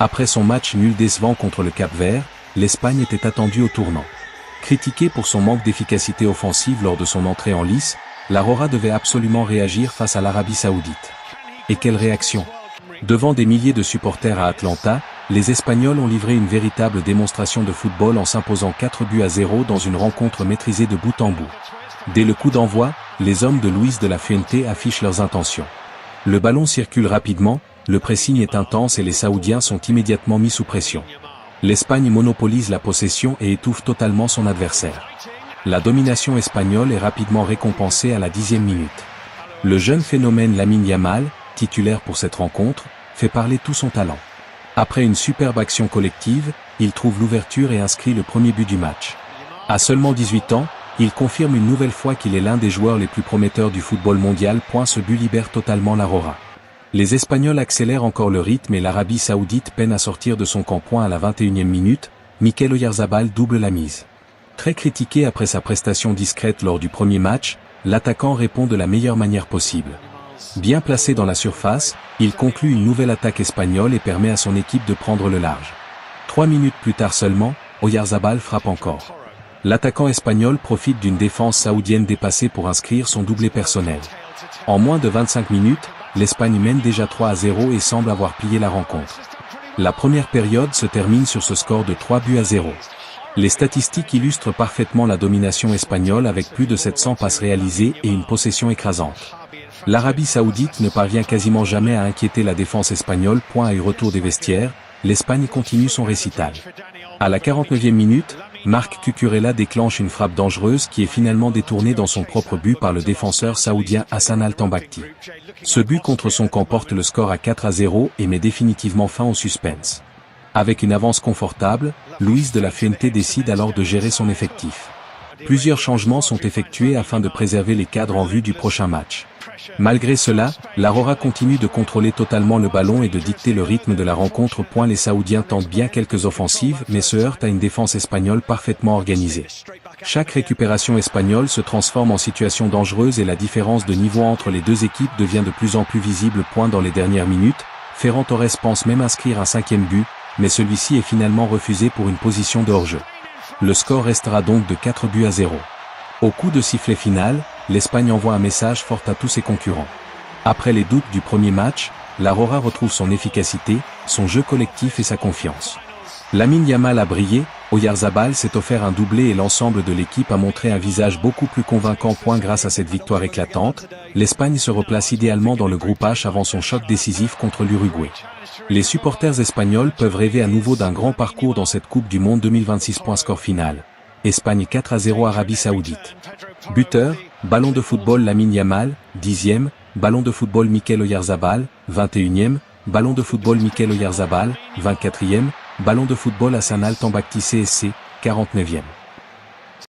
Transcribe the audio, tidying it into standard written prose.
Après son match nul décevant contre le Cap-Vert, l'Espagne était attendue au tournant. Critiquée pour son manque d'efficacité offensive lors de son entrée en lice, l'Aurora devait absolument réagir face à l'Arabie Saoudite. Et quelle réaction! Devant des milliers de supporters à Atlanta, les Espagnols ont livré une véritable démonstration de football en s'imposant 4-0 dans une rencontre maîtrisée de bout en bout. Dès le coup d'envoi, les hommes de Luis de la Fuente affichent leurs intentions. Le ballon circule rapidement, le pressing est intense et les Saoudiens sont immédiatement mis sous pression. L'Espagne monopolise la possession et étouffe totalement son adversaire. La domination espagnole est rapidement récompensée à la 10e minute. Le jeune phénomène Lamine Yamal, titulaire pour cette rencontre, fait parler tout son talent. Après une superbe action collective, il trouve l'ouverture et inscrit le premier but du match. À seulement 18 ans, il confirme une nouvelle fois qu'il est l'un des joueurs les plus prometteurs du football mondial. Ce but libère totalement l'Aurora. Les Espagnols accélèrent encore le rythme et l'Arabie Saoudite peine à sortir de son camp. À la 21e minute, Mikel Oyarzabal double la mise. Très critiqué après sa prestation discrète lors du premier match, l'attaquant répond de la meilleure manière possible. Bien placé dans la surface, il conclut une nouvelle attaque espagnole et permet à son équipe de prendre le large. 3 minutes plus tard seulement, Oyarzabal frappe encore. L'attaquant espagnol profite d'une défense saoudienne dépassée pour inscrire son doublé personnel. En moins de 25 minutes, l'Espagne mène déjà 3-0 et semble avoir plié la rencontre. La première période se termine sur ce score de 3-0. Les statistiques illustrent parfaitement la domination espagnole avec plus de 700 passes réalisées et une possession écrasante. L'Arabie Saoudite ne parvient quasiment jamais à inquiéter la défense espagnole. À retour des vestiaires, l'Espagne continue son récital. À la 49e minute, Marc Cucurella déclenche une frappe dangereuse qui est finalement détournée dans son propre but par le défenseur saoudien Hassan Al-Tambakti. Ce but contre son camp porte le score à 4-0 et met définitivement fin au suspense. Avec une avance confortable, Luis de la Fuente décide alors de gérer son effectif. Plusieurs changements sont effectués afin de préserver les cadres en vue du prochain match. Malgré cela, l'Aurora continue de contrôler totalement le ballon et de dicter le rythme de la rencontre. Les Saoudiens tentent bien quelques offensives mais se heurtent à une défense espagnole parfaitement organisée. Chaque récupération espagnole se transforme en situation dangereuse et la différence de niveau entre les deux équipes devient de plus en plus visible. Dans les dernières minutes, Ferran Torres pense même inscrire un 5e but, mais celui-ci est finalement refusé pour une position de hors-jeu. Le score restera donc de 4-0. Au coup de sifflet final, l'Espagne envoie un message fort à tous ses concurrents. Après les doutes du premier match, l'Aurora retrouve son efficacité, son jeu collectif et sa confiance. Lamine Yamal a brillé, Oyarzabal s'est offert un doublé et l'ensemble de l'équipe a montré un visage beaucoup plus convaincant. Grâce à cette victoire éclatante, l'Espagne se replace idéalement dans le groupe H avant son choc décisif contre l'Uruguay. Les supporters espagnols peuvent rêver à nouveau d'un grand parcours dans cette Coupe du Monde 2026. Score final. Espagne 4-0 Arabie Saoudite. Buteur, ballon de football Lamine Yamal, 10e, ballon de football Mikel Oyarzabal, 21e, ballon de football Mikel Oyarzabal, 24e, ballon de football Hassan Al-Tambakti CSC, 49e.